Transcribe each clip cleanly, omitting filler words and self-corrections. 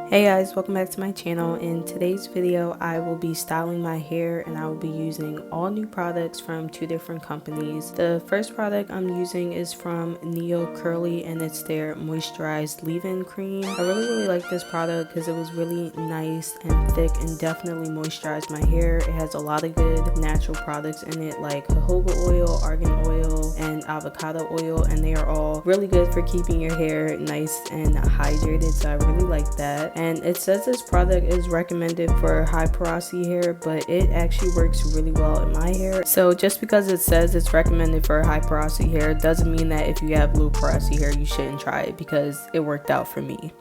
Hey guys, welcome back to my channel. In today's video I will be styling my hair and I will be using all new products from two different companies. The first product I'm using is from Neocurly and it's their moisturized leave-in cream. I really like this product because it was really nice and thick and definitely moisturized my hair. It has a lot of good natural products in it like jojoba oil, argan oil, and avocado oil, and they are all really good for keeping your hair nice and hydrated, so I really like that. And it says this product is recommended for high porosity hair, but it actually works really well in my hair. So just because it says it's recommended for high porosity hair doesn't mean that if you have low porosity hair you shouldn't try it, because it worked out for me.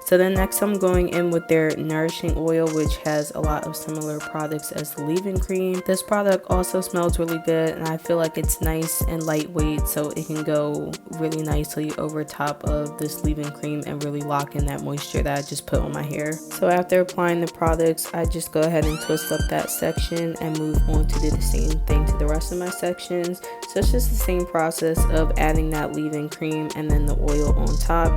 So then next I'm going in with their nourishing oil, which has a lot of similar products as the leave-in cream. This product also smells really good and I feel like it's nice and lightweight, so it can go really nicely over top of this leave-in cream and really lock in that moisture that I just put on my hair. So after applying the products, I just go ahead and twist up that section and move on to do the same thing to the rest of my sections. So it's just the same process of adding that leave-in cream and then the oil on top.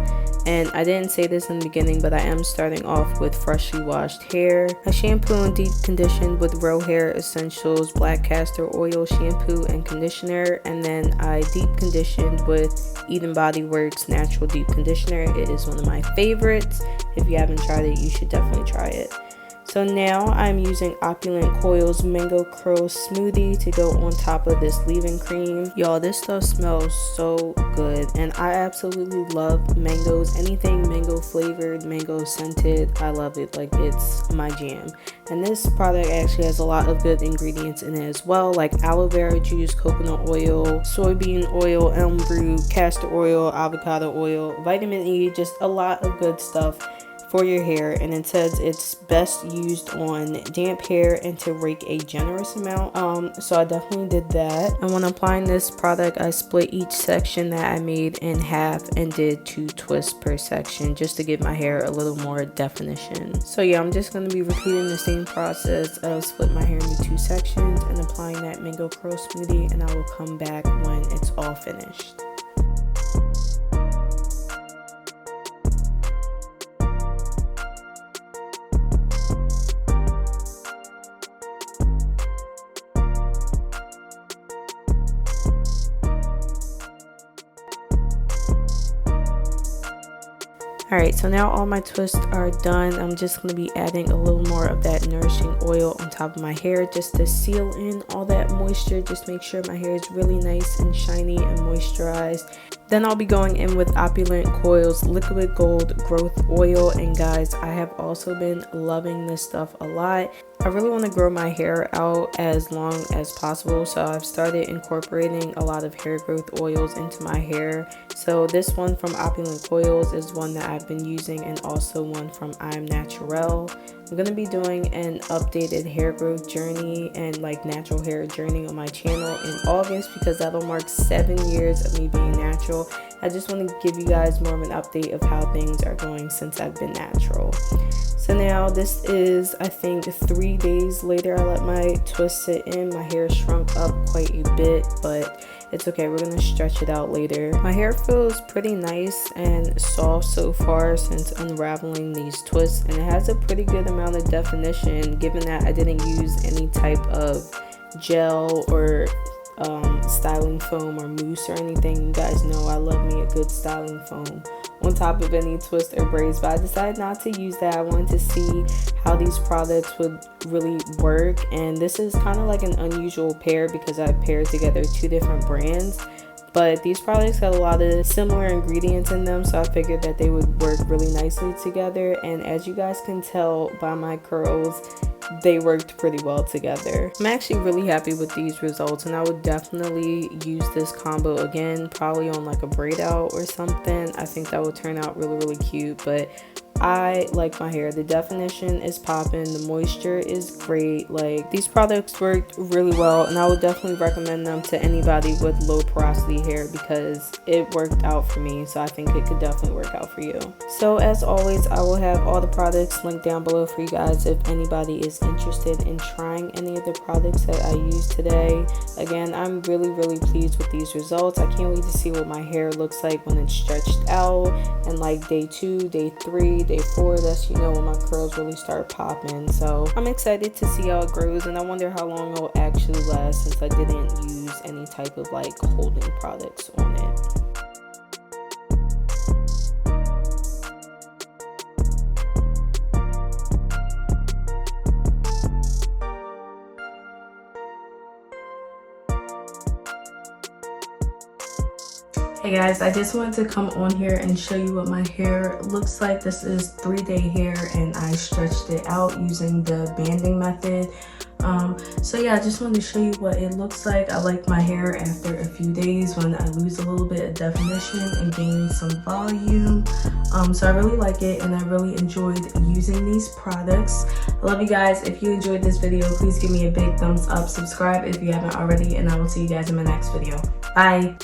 And I didn't say this in the beginning, but I am starting off with freshly washed hair. I shampoo and deep conditioned with Real Hair Essentials Black Castor Oil shampoo and conditioner, and then I deep conditioned with Eden Body Works Natural Deep Conditioner. It is one of my favorites. If you haven't tried it, you should definitely try it. So now I'm using Opulent Coils Mango Curl Smoothie to go on top of this leave-in cream. Y'all, this stuff smells so good and I absolutely love mangoes. Anything mango flavored, mango scented, I love it. Like, it's my jam. And this product actually has a lot of good ingredients in it as well, like aloe vera juice, coconut oil, soybean oil, elm root, castor oil, avocado oil, vitamin E, just a lot of good stuff for your hair. And it says it's best used on damp hair and to rake a generous amount. So I definitely did that. And when applying this product, I split each section that I made in half and did 2 twists per section just to give my hair a little more definition. So yeah, I'm just going to be repeating the same process of split my hair into 2 sections and applying that mango curl smoothie, and I will come back when it's all finished. Alright, so now all my twists are done. I'm just going to be adding a little more of that nourishing oil on top of my hair just to seal in all that moisture. Just make sure my hair is really nice and shiny and moisturized. Then I'll be going in with Opulent Coils Liquid Gold Growth Oil. And guys, I have also been loving this stuff a lot. I really want to grow my hair out as long as possible, so I've started incorporating a lot of hair growth oils into my hair. So this one from Opulent Coils is one that I've been using, and also one from I'm Natural. I'm going to be doing an updated hair growth journey and like natural hair journey on my channel in August, because that'll mark 7 years of me being natural. I just want to give you guys more of an update of how things are going since I've been natural. So now this is, I think, 3 days later. I let my twist sit in. My hair shrunk up quite a bit, but it's okay. We're going to stretch it out later. My hair feels pretty nice and soft so far since unraveling these twists, and it has a pretty good amount of definition given that I didn't use any type of gel or styling foam or mousse or anything. You guys know I love me a good styling foam on top of any twist or braids, but I decided not to use that. I wanted to see how these products would really work, and this is kind of like an unusual pair because I paired together 2 different brands, but these products had a lot of similar ingredients in them, so I figured that they would work really nicely together. And as you guys can tell by my curls, they worked pretty well together. I'm actually really happy with these results, and I would definitely use this combo again, probably on like a braid out or something. I think that would turn out really cute. But I like my hair. The definition is popping. The moisture is great. Like, these products worked really well, and I would definitely recommend them to anybody with low porosity hair because it worked out for me. So I think it could definitely work out for you. So as always, I will have all the products linked down below for you guys if anybody is interested in trying any of the products that I used today. Again, I'm really pleased with these results. I can't wait to see what my hair looks like when it's stretched out and like day 2, day 3, day 4, that's, you know, when my curls really start popping. So I'm excited to see how it grows, and I wonder how long it will actually last since I didn't use any type of like holding products on it. Hey guys, I just wanted to come on here and show you what my hair looks like. This is 3-day hair and I stretched it out using the banding method. So yeah, I just wanted to show you what it looks like. I like my hair after a few days when I lose a little bit of definition and gain some volume. So I really like it and I really enjoyed using these products. I love you guys. If you enjoyed this video, please give me a big thumbs up, subscribe if you haven't already, and I will see you guys in my next video. Bye.